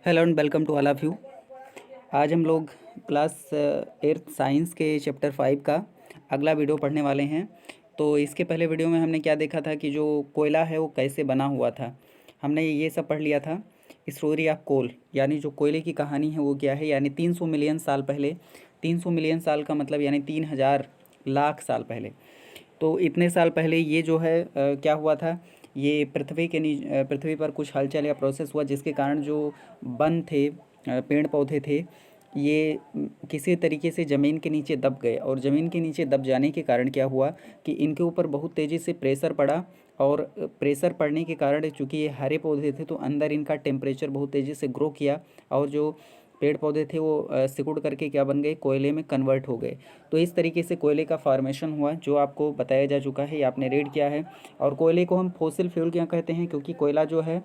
Hello and welcome to all of you. आज हम लोग क्लास 8th साइंस के चैप्टर 5 का अगला वीडियो पढ़ने वाले हैं। तो इसके पहले वीडियो में हमने क्या देखा था कि जो कोयला है वो कैसे बना हुआ था। हमने ये सब पढ़ लिया था। स्टोरी ऑफ कोल यानी जो कोयले की कहानी है वो क्या है, यानी 300 मिलियन साल पहले। 300 मिलियन साल का मतलब यानी 3000 लाख साल पहले। तो इतने साल पहले ये जो है क्या हुआ था, ये पृथ्वी पर कुछ हलचल या प्रोसेस हुआ जिसके कारण जो वन थे, पेड़ पौधे थे, ये किसी तरीके से ज़मीन के नीचे दब गए। और ज़मीन के नीचे दब जाने के कारण क्या हुआ कि इनके ऊपर बहुत तेज़ी से प्रेशर पड़ा। और प्रेशर पड़ने के कारण चूँकि ये हरे पौधे थे तो अंदर इनका टेम्परेचर बहुत तेज़ी से ग्रो किया। और जो पेड़ पौधे थे वो सिकुड़ करके क्या बन गए, कोयले में कन्वर्ट हो गए। तो इस तरीके से कोयले का फॉर्मेशन हुआ जो आपको बताया जा चुका है, ये आपने रीड किया है। और कोयले को हम फॉसिल फ्यूल क्यों कहते हैं, क्योंकि कोयला जो है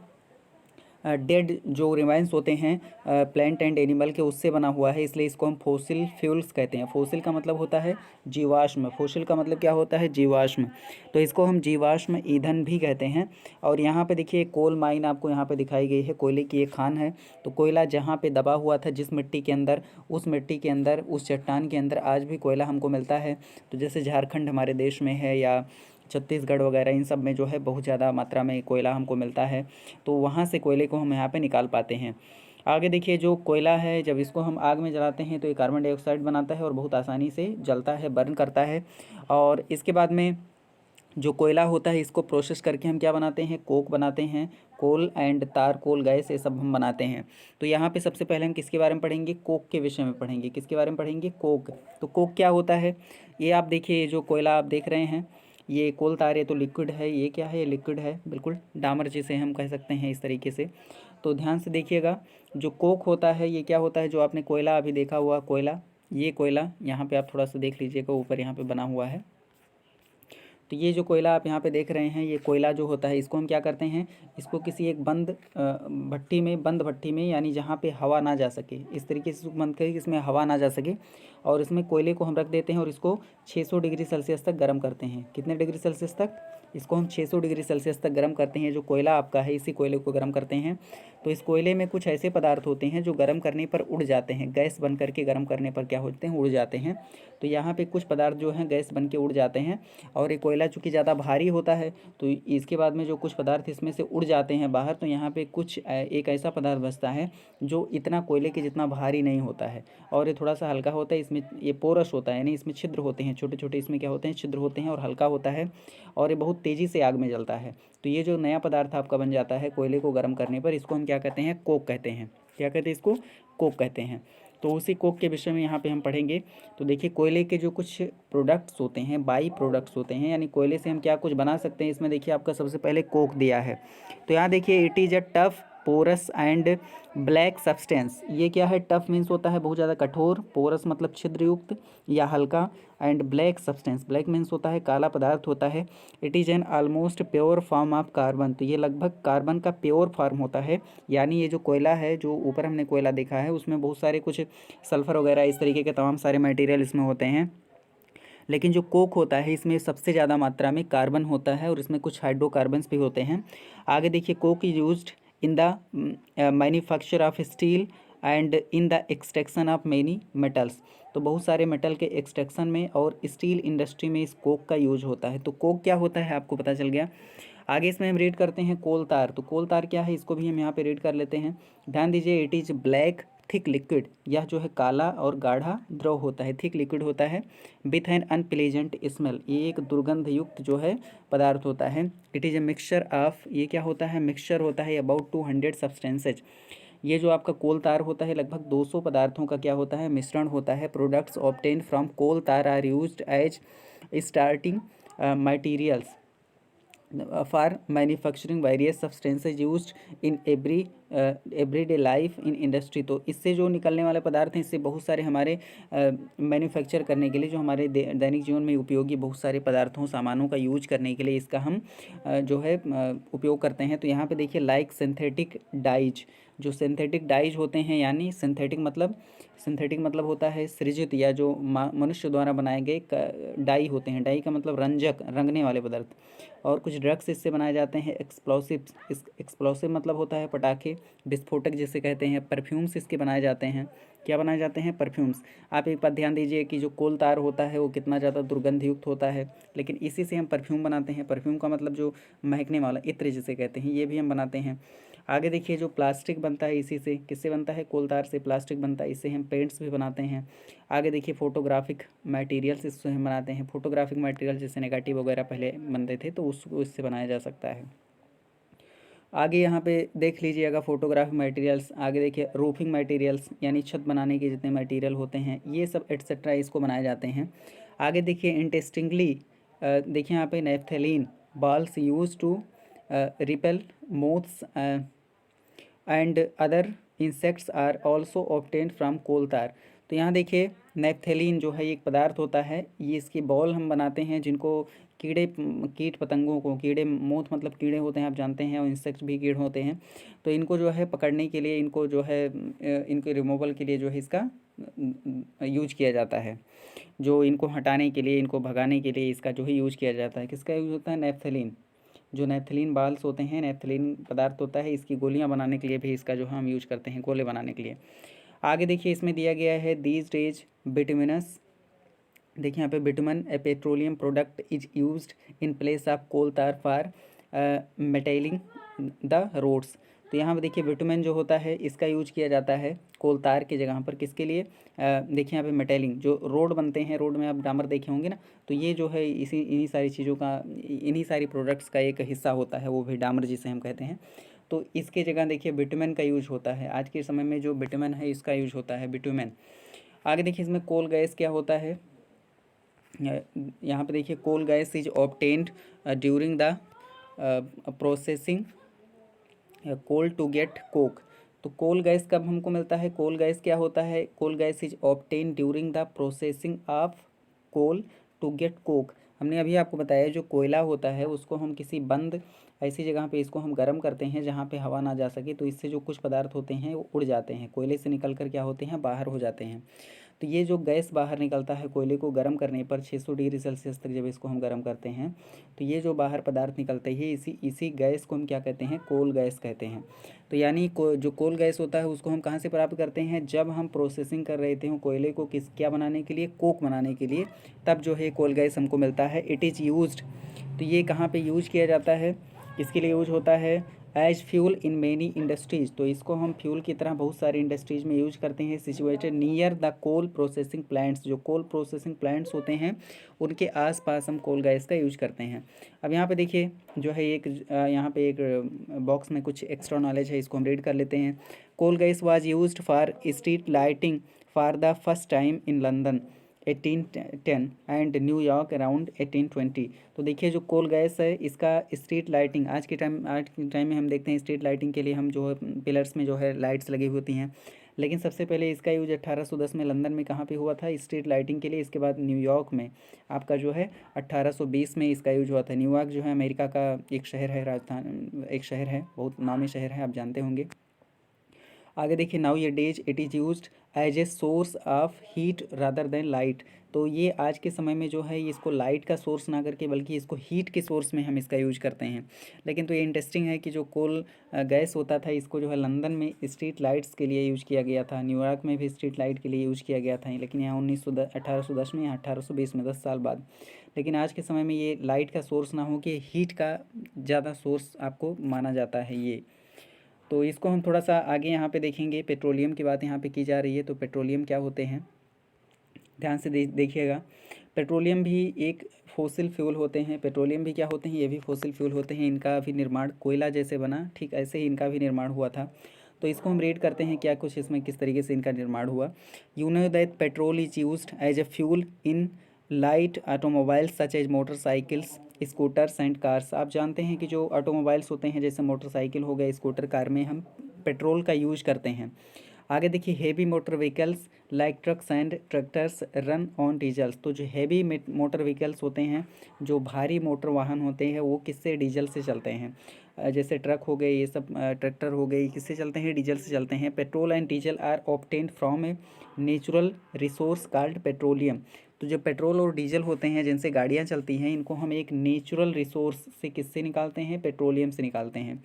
डेड जो रिमाइंस होते हैं प्लांट एंड एनिमल के, उससे बना हुआ है, इसलिए इसको हम फॉसिल फ्यूल्स कहते हैं। फॉसिल का मतलब होता है जीवाश्म, फॉसिल का मतलब क्या होता है, जीवाश्म। तो इसको हम जीवाश्म ईंधन भी कहते हैं। और यहाँ पे देखिए कोल माइन आपको यहाँ पे दिखाई गई है, कोयले की एक खान है। तो कोयला जहाँ पे दबा हुआ था जिस मिट्टी के अंदर, उस मिट्टी के अंदर, उस चट्टान के अंदर आज भी कोयला हमको मिलता है। तो जैसे झारखंड हमारे देश में है या छत्तीसगढ़ वगैरह, इन सब में जो है बहुत ज़्यादा मात्रा में कोयला हमको मिलता है। तो वहाँ से कोयले को हम यहाँ पे निकाल पाते हैं। आगे देखिए, जो कोयला है जब इसको हम आग में जलाते हैं तो ये कार्बन डाइऑक्साइड बनाता है और बहुत आसानी से जलता है, बर्न करता है। और इसके बाद में जो कोयला होता है इसको प्रोसेस करके हम क्या बनाते हैं, कोक बनाते हैं। कोल एंड तार कोल गैस ये सब हम बनाते हैं। तो यहाँ पे सबसे पहले हम किसके बारे में पढ़ेंगे, कोक के विषय में पढ़ेंगे। किसके बारे में पढ़ेंगे, कोक। तो कोक क्या होता है, ये आप देखिए, ये जो कोयला आप देख रहे हैं ये कोल तार, ये तो लिक्विड है। ये क्या है, ये लिक्विड है, बिल्कुल डामर जिसे हम कह सकते हैं इस तरीके से। तो ध्यान से देखिएगा, जो कोक होता है ये क्या होता है, जो आपने कोयला अभी देखा हुआ कोयला, ये कोयला यहाँ पे आप थोड़ा सा देख लीजिएगा, ऊपर यहाँ पे बना हुआ है। तो ये जो कोयला आप यहाँ पे देख रहे हैं, ये कोयला जो होता है इसको हम क्या करते हैं, इसको किसी एक बंद भट्टी में, यानी जहाँ पे हवा ना जा सके, इस तरीके से बंद करें कि इसमें हवा ना जा सके। और इसमें कोयले को हम रख देते हैं और इसको 600 डिग्री सेल्सियस तक गर्म करते हैं। कितने डिग्री सेल्सियस तक, इसको हम 600 डिग्री सेल्सियस तक गर्म करते हैं। जो कोयला आपका है इसी कोयले को गर्म करते हैं। तो इस कोयले में कुछ ऐसे पदार्थ होते हैं जो गर्म करने पर उड़ जाते हैं, गैस बन करके गर्म करने पर क्या होते हैं, उड़ जाते हैं। तो यहाँ पे कुछ पदार्थ जो हैं गैस बन के उड़ जाते हैं। और ये कोयला चूँकि ज़्यादा भारी होता है तो इसके बाद में जो कुछ पदार्थ इसमें से उड़ जाते हैं बाहर, तो यहाँ पे कुछ एक ऐसा पदार्थ बचता है जो इतना कोयले के जितना भारी नहीं होता है और ये थोड़ा सा हल्का होता है। इसमें ये पोरस होता है, यानी इसमें छिद्र होते हैं, छोटे छोटे इसमें क्या होते हैं, छिद्र होते हैं, और हल्का होता है और ये बहुत तेज़ी से आग में जलता है। तो ये जो नया पदार्थ आपका बन जाता है कोयले को गर्म करने पर, इसको हम क्या कहते हैं, कोक कहते हैं। क्या कहते हैं, इसको कोक कहते हैं। तो उसी कोक के विषय में यहाँ पे हम पढ़ेंगे। तो देखिए, कोयले के जो कुछ प्रोडक्ट्स होते हैं, बाई प्रोडक्ट्स होते हैं, यानी कोयले से हम क्या कुछ बना सकते हैं। इसमें देखिए आपका सबसे पहले कोक दिया है। तो यहाँ देखिए, it is a tough porous and black substance. ये क्या है, टफ मीन्स होता है बहुत ज़्यादा कठोर, पोरस मतलब छिद्रयुक्त या हल्का, and black substance, black means होता है काला पदार्थ होता है। It is an almost pure form of carbon. तो ये लगभग कार्बन का प्योर फॉर्म होता है। यानी ये जो कोयला है, जो ऊपर हमने कोयला देखा है, उसमें बहुत सारे कुछ सल्फ़र वगैरह इस तरीके के तमाम सारे मटेरियल इसमें होते हैं। लेकिन जो कोक होता है इसमें सबसे ज़्यादा मात्रा में कार्बन होता है और इसमें कुछ हाइड्रोकार्बन्स भी होते हैं। आगे देखिए, Coke is used in the manufacture of steel and in the extraction of many metals. तो बहुत सारे मेटल के एक्सट्रैक्शन में और स्टील इंडस्ट्री में इस कोक का यूज होता है। तो कोक क्या होता है आपको पता चल गया। आगे इसमें हम रीड करते हैं कोल तार। तो कोल तार क्या है, इसको भी हम यहाँ पे रीड कर लेते हैं। ध्यान दीजिए, it is black thick liquid. यह जो है काला और गाढ़ा द्रव होता है, थिक लिक्विड होता है। विथ एन अनप्लेजेंट स्मेल, ये एक दुर्गंध युक्त जो है पदार्थ होता है। It is a mixture of, ये क्या होता है, मिक्सचर होता है अबाउट 200 सब्सटेंसेज। ये जो आपका कोल तार होता है लगभग 200 पदार्थों का क्या होता है, मिश्रण होता है। Products obtain from coal tar are used as starting materials for manufacturing various substances used in everyday life in industry. तो इससे जो निकलने वाले पदार्थ हैं, इससे बहुत सारे हमारे मैन्युफैक्चर करने के लिए, जो हमारे दैनिक जीवन में उपयोगी बहुत सारे पदार्थों सामानों का यूज करने के लिए इसका हम जो है उपयोग करते हैं। तो यहाँ पे देखिए, लाइक सिंथेटिक डाइज, जो सिंथेटिक डाइज होते हैं, यानी सिंथेटिक मतलब होता है सृजित या जो मनुष्य द्वारा बनाए गए डाई होते हैं। डाई का मतलब रंजक, रंगने वाले पदार्थ। और कुछ ड्रग्स इससे बनाए जाते हैं। एक्सप्लोसिव मतलब होता है पटाखे। विस्फोटक जिसे कहते हैं, परफ्यूम्स इसके बनाए जाते हैं। क्या बनाए जाते हैं? परफ्यूम्स। आप एक बात ध्यान दीजिए कि जो कोल तार होता है वो कितना ज़्यादा दुर्गंधयुक्त होता है, लेकिन इसी से हम परफ्यूम बनाते हैं। परफ्यूम का मतलब जो महकने वाला, इत्र जिसे कहते हैं, ये भी हम बनाते हैं। आगे देखिए, जो प्लास्टिक बनता है इसी से, किससे बनता है? कोल तार से प्लास्टिक बनता है, इससे हम पेंट्स भी बनाते हैं। आगे देखिए, फोटोग्राफिक मटेरियल्स इससे हम बनाते हैं। फोटोग्राफिक मटेरियल जैसे नेगेटिव वगैरह पहले बनते थे तो उसको इससे बनाया जा सकता है। आगे यहाँ पे देख लीजिएगा फोटोग्राफी मटेरियल्स। आगे देखिए, रूफिंग मटेरियल्स यानी छत बनाने के जितने मटेरियल होते हैं ये सब एट्सेट्रा इसको बनाए जाते हैं। आगे देखिए, इंटरेस्टिंगली देखिए यहाँ पे naphthalene balls used to repel moths and other insects are also obtained from coal tar। तो यहाँ देखिए, नेफ्थलीन जो है एक पदार्थ होता है, ये इसकी बॉल हम बनाते हैं जिनको कीट पतंगों को, कीड़े, मोथ मतलब कीड़े होते हैं आप जानते हैं, और इंसेक्ट्स भी कीड़े होते हैं, तो इनको जो है पकड़ने के लिए, इनको जो है इनके रिमूवल के लिए जो है इसका यूज किया जाता है। जो इनको हटाने के लिए, इनको भगाने के लिए इसका जो है यूज किया जाता है। किसका यूज होता है? नेफ्थलीन। जो नेफ्थलीन बाल्स होते हैं, नेफ्थलीन पदार्थ होता है, इसकी गोलियां बनाने के लिए भी इसका जो हम यूज करते हैं, गोले बनाने के लिए। आगे देखिए, इसमें दिया गया है दीज डेज बिटुमिनस। देखिए यहाँ पे bitumen a petroleum product is used in place of coal tar for मेटेलिंग the roads. तो यहाँ पे देखिए, बिटुमन जो होता है इसका यूज किया जाता है कोल तार की जगह पर। किसके लिए? देखिए यहाँ पे मेटेलिंग, जो रोड बनते हैं, रोड में आप डामर देखे होंगे ना, तो ये जो है इन्हीं सारी चीज़ों का, इन्हीं सारी प्रोडक्ट्स का एक हिस्सा होता है, वो भी डामर जिसे हम कहते हैं। तो इसके जगह देखिए बिटुमन का यूज होता है। आज के समय में जो बिटुमन है इसका यूज होता है, बिटुमन। आगे देखिए, इसमें कोल गैस क्या होता है? यहाँ पे देखिए, coal gas is obtained during the processing coal to get coke. तो कोल गैस कब हमको मिलता है? कोल गैस क्या होता है? Coal gas is obtain during the processing of coal to get coke. हमने अभी आपको बताया, जो कोयला होता है उसको हम किसी बंद ऐसी जगह पे इसको हम गर्म करते हैं जहाँ पे हवा ना जा सके, तो इससे जो कुछ पदार्थ होते हैं वो उड़ जाते हैं, कोयले से निकल कर क्या होते हैं? बाहर हो जाते हैं। तो ये जो गैस बाहर निकलता है कोयले को गर्म करने पर 600 डिग्री सेल्सियस तक जब इसको हम गर्म करते हैं, तो ये जो बाहर पदार्थ निकलते हैं इसी गैस को हम क्या कहते हैं? कोल गैस कहते हैं। तो यानी जो कोल गैस होता है उसको हम कहाँ से प्राप्त करते हैं? जब हम प्रोसेसिंग कर रहे थे कोयले को, क्या बनाने के लिए? कोक बनाने के लिए, तब जो है कोल गैस हमको मिलता है। इट इज़ यूज्ड, तो ये कहाँ पे यूज किया जाता है? किसके लिए यूज होता है? As fuel in many industries. तो इसको हम फ्यूल की तरह बहुत सारे इंडस्ट्रीज में यूज करते हैं। Situated near the coal processing plants, जो कोल प्रोसेसिंग प्लांट्स होते हैं उनके आसपास हम कोल गैस का यूज करते हैं। अब यहाँ पे देखिए, जो है यहाँ पे एक बॉक्स में कुछ एक्स्ट्रा नॉलेज है, इसको हम रीड कर लेते हैं। Coal gas was used for street lighting for the first time in London 1810 and New York around 1820। तो देखिए, जो कोल गैस है इसका स्ट्रीट लाइटिंग, आज के टाइम में हम देखते हैं स्ट्रीट लाइटिंग के लिए हम जो है पिलर्स में जो है लाइट्स लगी होती हैं, लेकिन सबसे पहले इसका यूज 1810 में लंदन में कहाँ पे हुआ था? स्ट्रीट लाइटिंग के लिए। इसके बाद न्यूयॉर्क में आपका जो है 1820 में इसका यूज हुआ था। न्यूयॉर्क जो है अमेरिका का एक शहर है, राजधानी एक शहर है, बहुत नामी शहर है, आप जानते होंगे। आगे देखिए, nowadays it is used as a source of heat rather than light. तो ये आज के समय में जो है इसको लाइट का सोर्स ना करके बल्कि इसको हीट के सोर्स में हम इसका यूज करते हैं। लेकिन तो ये इंटरेस्टिंग है कि जो कोल गैस होता था इसको जो है लंदन में स्ट्रीट लाइट्स के लिए यूज किया गया था, न्यूयॉर्क में भी स्ट्रीट लाइट के लिए यूज किया गया था, लेकिन यहाँ 1810 में या 1820 में 10 साल बाद। लेकिन आज के समय में ये लाइट का सोर्स ना हो कि हीट का ज़्यादा सोर्स आपको माना जाता है ये। तो इसको हम थोड़ा सा आगे यहाँ पे देखेंगे। पेट्रोलियम की बात यहाँ पे की जा रही है, तो पेट्रोलियम क्या होते हैं, ध्यान से देखिएगा। पेट्रोलियम भी एक फॉसिल फ्यूल होते हैं। पेट्रोलियम भी क्या होते हैं? ये भी फॉसिल फ्यूल होते हैं। इनका भी निर्माण कोयला जैसे बना, ठीक ऐसे ही इनका भी निर्माण हुआ था। तो इसको हम रीड करते हैं क्या कुछ इसमें किस तरीके से इनका निर्माण हुआ। You know that petrol is used as a fuel in light automobiles such as motorcycles, scooters and cars. आप जानते हैं कि जो ऑटोमोबाइल्स होते हैं जैसे मोटरसाइकिल हो गए, स्कूटर, कार में हम पेट्रोल का यूज करते हैं। आगे देखिए, heavy motor vehicles like trucks and tractors run on diesels. तो जो हेवी मोटर व्हीकल्स होते हैं, जो भारी मोटर वाहन होते हैं, वो किससे? डीजल से चलते हैं। जैसे ट्रक हो गए, ये सब ट्रैक्टर हो गए, किससे चलते हैं? डीजल से चलते हैं। Petrol and diesel are obtained from a natural resource called petroleum. तो जो पेट्रोल और डीजल होते हैं जिनसे गाड़ियाँ चलती हैं, इनको हम एक नेचुरल रिसोर्स से किससे निकालते हैं? पेट्रोलियम से निकालते हैं।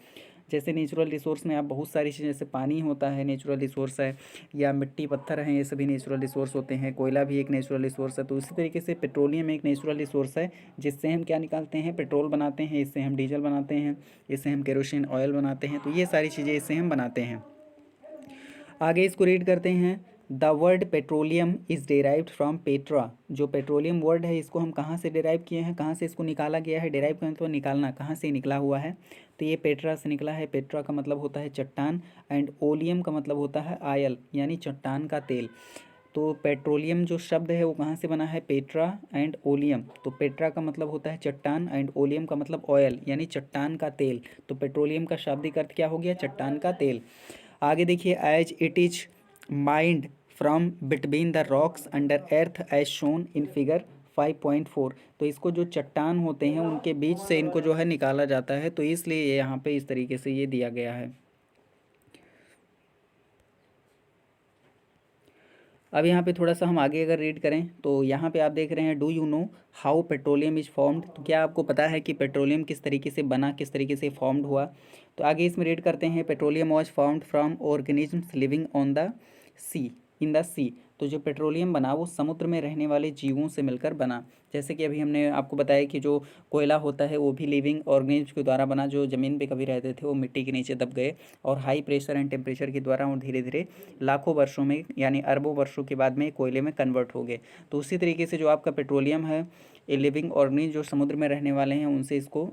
जैसे नेचुरल रिसोर्स में आप बहुत सारी चीज़ें, जैसे पानी होता है नेचुरल रिसोर्स है, या मिट्टी पत्थर हैं, ये सभी नेचुरल रिसोर्स होते हैं, कोयला भी एक नेचुरल रिसोर्स है। तो इसी तरीके से पेट्रोलियम एक नेचुरल रिसोर्स है, जिससे हम क्या निकालते हैं, पेट्रोल बनाते हैं, इससे हम डीजल बनाते हैं, इससे हम केरोसिन ऑयल बनाते हैं। तो ये सारी चीज़ें इससे हम बनाते हैं। आगे इसको रीड करते हैं। The word petroleum is derived from Petra. जो पेट्रोलियम वर्ड है इसको हम कहाँ से डेराइव किए हैं, कहाँ से इसको निकाला गया है। डेराइव का मतलब निकालना, कहाँ से निकला हुआ है, तो ये पेट्रा से निकला है। पेट्रा का मतलब होता है चट्टान, एंड ओलियम का मतलब होता है आयल, यानी चट्टान का तेल। तो पेट्रोलियम जो शब्द है वो कहाँ से बना है, पेट्रा एंड ओलियम। तो पेट्रा का मतलब होता है चट्टान, एंड ओलियम का मतलब ऑयल, यानी चट्टान का तेल। तो पेट्रोलियम का शाब्दिक अर्थ क्या हो गया, चट्टान का तेल। आगे देखिए, as it is mined from between the rocks under earth as shown in figure 5.4। तो इसको जो चट्टान होते हैं उनके बीच से इनको जो है निकाला जाता है, तो इसलिए ये यहाँ पे इस तरीके से ये दिया गया है। अब यहाँ पे थोड़ा सा हम आगे अगर रीड करें तो यहाँ पे आप देख रहे हैं, do you know how petroleum is formed. तो क्या आपको पता है कि पेट्रोलियम किस तरीके से बना, किस तरीके से फॉर्म्ड हुआ। तो आगे इसमें रीड करते हैं, petroleum was formed from organisms living on the sea, in the sea. तो जो पेट्रोलियम बना वो समुद्र में रहने वाले जीवों से मिलकर बना। जैसे कि अभी हमने आपको बताया कि जो कोयला होता है वो भी लिविंग ऑर्गेनिज्म के द्वारा बना, जो ज़मीन पे कभी रहते थे वो मिट्टी के नीचे दब गए, और हाई प्रेशर एंड टेम्परेचर के द्वारा वो धीरे धीरे लाखों वर्षों में, यानी अरबों वर्षों के बाद में कोयले में कन्वर्ट हो गए। तो उसी तरीके से जो आपका पेट्रोलियम है, ये लिविंग ऑर्गेनिज्म जो समुद्र में रहने वाले हैं उनसे इसको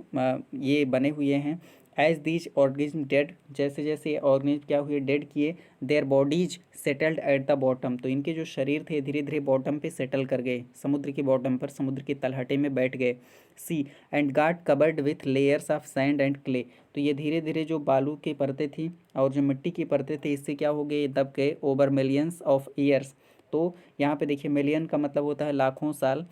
ये बने हुए हैं। एज दीज ऑर्गेनिज्म डेड, जैसे जैसे ऑर्गेनिज्म क्या हुए, डेड किए, their bodies settled at the bottom. तो इनके जो शरीर थे धीरे धीरे बॉटम पे सेटल कर गए, समुद्र की बॉटम पर, समुद्र की तलहटे में बैठ गए। Sea and got covered with layers of sand and clay. तो ये धीरे धीरे जो बालू की परतें थी और जो मिट्टी की परतें थे, इससे क्या हो गए, दब गए ओवर मिलियंस ऑफ ईयर्स। तो यहाँ पे देखिए, मिलियन का मतलब होता है लाखों साल।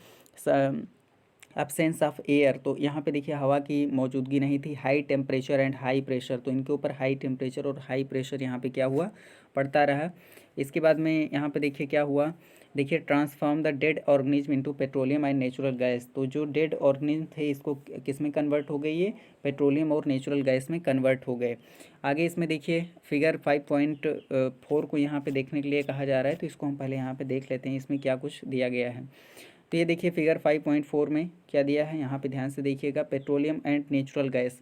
एब्सेंस ऑफ एयर, तो यहाँ पे देखिए हवा की मौजूदगी नहीं थी। High temperature and high pressure, तो इनके ऊपर हाई टेम्परेचर और हाई प्रेशर यहाँ पे क्या हुआ, पड़ता रहा। इसके बाद में यहाँ पे देखिए क्या हुआ, देखिए transform the dead organism into petroleum and natural gas. तो जो डेड ऑर्गेनिज्म थे इसको किस में कन्वर्ट हो गई, ये पेट्रोलियम और नेचुरल गैस में कन्वर्ट हो गए। आगे इसमें देखिए फिगर 5.4 को यहाँ पे देखने के लिए कहा जा रहा है, तो इसको हम पहले यहाँ पे देख लेते हैं इसमें क्या कुछ दिया गया है। तो ये देखिए फिगर 5.4 में क्या दिया है, यहाँ पे ध्यान से देखिएगा, पेट्रोलियम एंड नेचुरल गैस।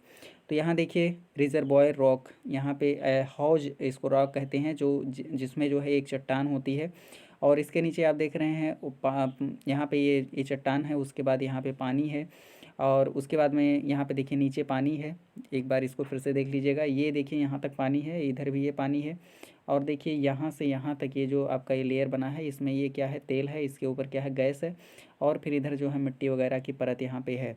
तो यहाँ देखिए रिजर्वॉयर रॉक, यहाँ पे हौज इसको रॉक कहते हैं, जो जिसमें जो है एक चट्टान होती है, और इसके नीचे आप देख रहे हैं यहाँ पे ये चट्टान है, उसके बाद यहाँ पे पानी है, और उसके बाद में यहाँ पे देखिए नीचे पानी है। एक बार इसको फिर से देख लीजिएगा, ये देखिए यहाँ तक पानी है, इधर भी ये पानी है, और देखिए यहाँ से यहाँ तक ये जो आपका ये लेयर बना है, इसमें ये क्या है, तेल है, इसके ऊपर क्या है, गैस है, और फिर इधर जो है मिट्टी वगैरह की परत यहाँ पे है।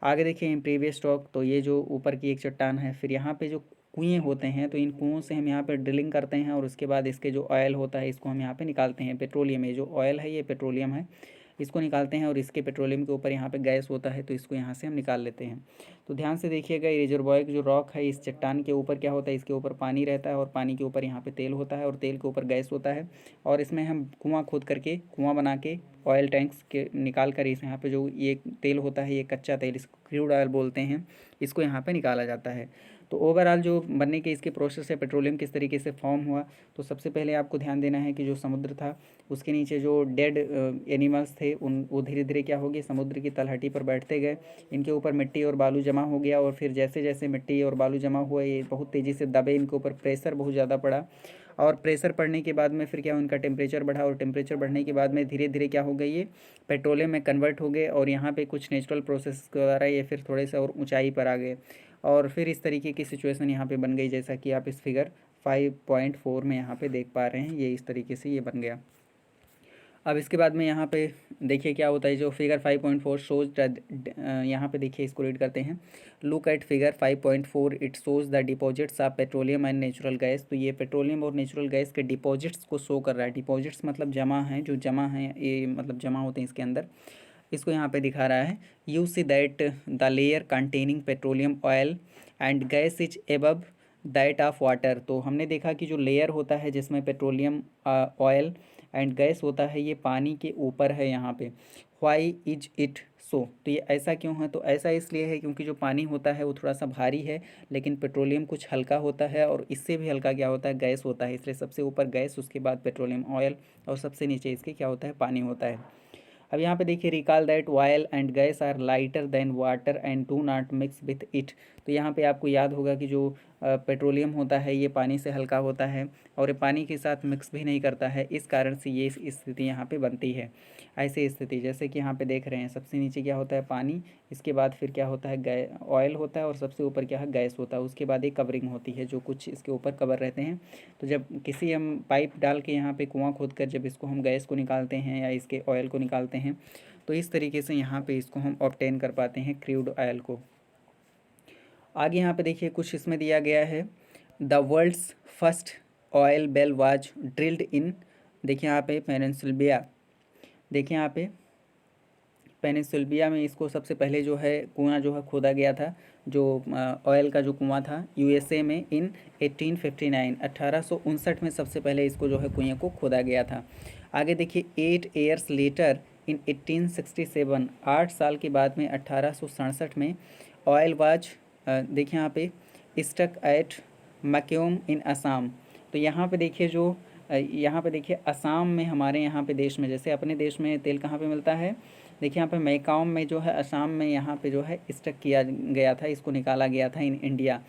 आगे देखिए प्रीवियस स्टॉक, तो ये जो ऊपर की एक चट्टान है, फिर यहाँ पे जो कुएँ होते हैं, तो इन कुओं से हम यहाँ पे ड्रिलिंग करते हैं, और उसके बाद इसके जो ऑयल होता है इसको हम यहाँ पे निकालते हैं। पेट्रोलियम, ये जो ऑयल है ये पेट्रोलियम है, इसको निकालते हैं, और इसके पेट्रोलियम के ऊपर यहाँ पे गैस होता है, तो इसको यहाँ से हम निकाल लेते हैं। तो ध्यान से देखिएगा, ये रिजर्वॉयर जो रॉक है, इस चट्टान के ऊपर क्या होता है, इसके ऊपर पानी रहता है, और पानी के ऊपर यहाँ पे तेल होता है, और तेल के ऊपर गैस होता है, और इसमें हम कुआँ खोद करके, कुआँ बना के ऑयल टैंक्स के निकाल कर, इस यहाँ पे जो ये तेल होता है, ये कच्चा तेल, इसको क्रूड ऑयल बोलते हैं, इसको यहाँ पे निकाला जाता है। तो ओवरऑल जो बनने के इसके प्रोसेस है, पेट्रोलियम किस तरीके से फॉर्म हुआ, तो सबसे पहले आपको ध्यान देना है कि जो समुद्र था उसके नीचे जो डेड एनिमल्स थे उन वो धीरे धीरे क्या हो गए, समुद्र की तलहटी पर बैठते गए, इनके ऊपर मिट्टी और बालू जमा हो गया, और फिर जैसे जैसे मिट्टी और बालू जमा हुआ ये बहुत तेज़ी से दबे, इनके ऊपर प्रेशर बहुत ज़्यादा पड़ा, और प्रेशर पड़ने के बाद में फिर क्या, उनका टेम्परेचर बढ़ा, और टेम्परेचर बढ़ने के बाद में धीरे धीरे क्या हो गई, ये पेट्रोलियम में कन्वर्ट हो गए, और यहाँ पे कुछ नेचुरल प्रोसेस के द्वारा ये फिर थोड़े से और ऊंचाई पर आ गए, और फिर इस तरीके की सिचुएशन यहाँ पे बन गई, जैसा कि आप इस फिगर 5.4 में यहाँ पे देख पा रहे हैं, ये इस तरीके से ये बन गया। अब इसके बाद में यहाँ पे देखिए क्या होता है, जो फिगर 5.4 शोज, यहाँ पे देखिए इसको रीड करते हैं। Look at figure 5.4, it shows the deposits of petroleum and natural gas. तो ये पेट्रोलियम और नेचुरल गैस के डिपॉजिट्स को शो कर रहा है। डिपॉजिट्स मतलब जमा हैं, जो जमा हैं, ये मतलब जमा होते हैं इसके अंदर, इसको यहाँ पे दिखा रहा है। You see that the layer containing petroleum oil and gas is above that of water. तो हमने देखा कि जो लेयर होता है जिसमें पेट्रोलियम ऑयल एंड गैस होता है, ये पानी के ऊपर है यहाँ पे। Why is it so. तो ये ऐसा क्यों है? तो ऐसा इसलिए है क्योंकि जो पानी होता है वो थोड़ा सा भारी है, लेकिन पेट्रोलियम कुछ हल्का होता है, और इससे भी हल्का क्या होता है? गैस होता है। इसलिए सबसे ऊपर गैस, उसके बाद पेट्रोलियम ऑयल, और सबसे नीचे इसके क्या होता है? पानी होता है। अब यहाँ पे देखिए, recall that oil and gas are lighter than water and do not mix with it. तो यहाँ पे आपको याद होगा कि जो पेट्रोलियम होता है ये पानी से हल्का होता है, और ये पानी के साथ मिक्स भी नहीं करता है। इस कारण से ये स्थिति यहाँ पे बनती है। ऐसी स्थिति जैसे कि यहाँ पे देख रहे हैं, सबसे नीचे क्या होता है? पानी, इसके बाद फिर क्या होता है? ऑयल होता है, और सबसे ऊपर क्या है? गैस होता है। उसके बाद एक कवरिंग होती है, जो कुछ इसके ऊपर कवर रहते हैं। तो जब किसी हम पाइप डाल के यहाँ पे कुआं खोद कर जब इसको हम गैस को निकालते हैं या इसके ऑयल को निकालते हैं, तो इस तरीके से यहाँ पे इसको हम ऑब्टेन कर पाते हैं, क्रूड ऑयल को। आगे यहाँ पे देखिए, कुछ इसमें दिया गया है। The world's first oil well was drilled in, देखिए यहाँ पे पेनिनसुलबिया, देखिए यहाँ पे पेनिनसुलबिया में इसको सबसे पहले जो है कुआं जो है खोदा गया था, जो ऑयल का जो कुआं था, यूएसए में इन 1859, 1859 में सबसे पहले इसको जो है कुएं को खोदा गया था। आगे देखिए, 8 ईयर्स लेटर इन 1867, 8 साल के बाद में 1867 में ऑयल वाज, देखिए यहाँ पे स्टक एट मक्योम इन असम। तो यहाँ पे देखिए जो यहाँ पे देखिए असम में, हमारे यहाँ पे देश में, जैसे अपने देश में तेल कहाँ पे मिलता है? देखिए यहाँ पे मैकाओम में जो है, असम में यहाँ पे जो है स्टक किया गया था, इसको निकाला गया था इन इंडिया।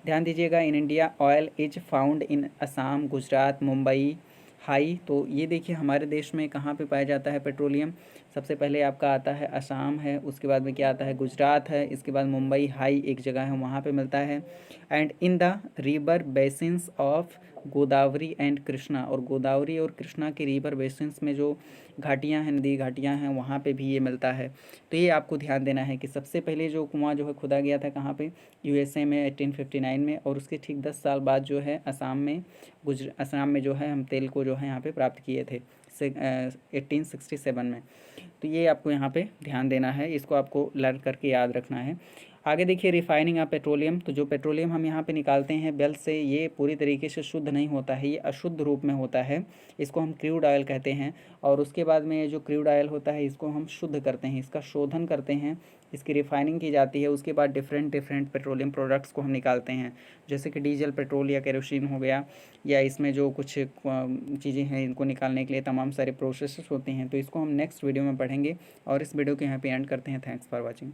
ध्यान दीजिएगा, in India oil is found in Assam, Gujarat, Mumbai high. तो ये देखिए हमारे देश में कहाँ पे पाया जाता है पेट्रोलियम? सबसे पहले आपका आता है असम है, उसके बाद में क्या आता है? गुजरात है, इसके बाद मुंबई हाई एक जगह है, वहाँ पे मिलता है। And in the river basins of Godavari and Krishna, और गोदावरी और कृष्णा के रिवर बेसिन्स में जो घाटियाँ हैं, नदी घाटियाँ हैं, वहाँ पे भी ये मिलता है। तो ये आपको ध्यान देना है कि सबसे पहले जो कुआं जो है खुदा गया था कहाँ पे? यूएसए में 1859 में, और उसके ठीक 10 साल बाद जो है असम में, असम में जो है हम तेल को जो है यहाँ पे प्राप्त किए थे 1867 में। तो ये आपको यहाँ पे ध्यान देना है, इसको आपको लर्न करके याद रखना है। आगे देखिए, रिफाइनिंग ऑफ पेट्रोलियम। तो जो पेट्रोलियम हम यहाँ पे निकालते हैं बेल से, ये पूरी तरीके से शुद्ध नहीं होता है, ये अशुद्ध रूप में होता है, इसको हम क्रूड ऑयल कहते हैं। और उसके बाद में ये जो क्रूड ऑयल होता है, इसको हम शुद्ध करते हैं, इसका शोधन करते हैं, इसकी रिफाइनिंग की जाती है। उसके बाद डिफरेंट डिफरेंट पेट्रोलियम प्रोडक्ट्स को हम निकालते हैं, जैसे कि डीजल, पेट्रोल या केरोसिन हो गया, या इसमें जो कुछ चीज़ें हैं इनको निकालने के लिए तमाम सारे प्रोसेस होते हैं। तो इसको हम नेक्स्ट वीडियो में पढ़ेंगे, और इस वीडियो को यहाँ पे एंड करते हैं। Thanks for watching.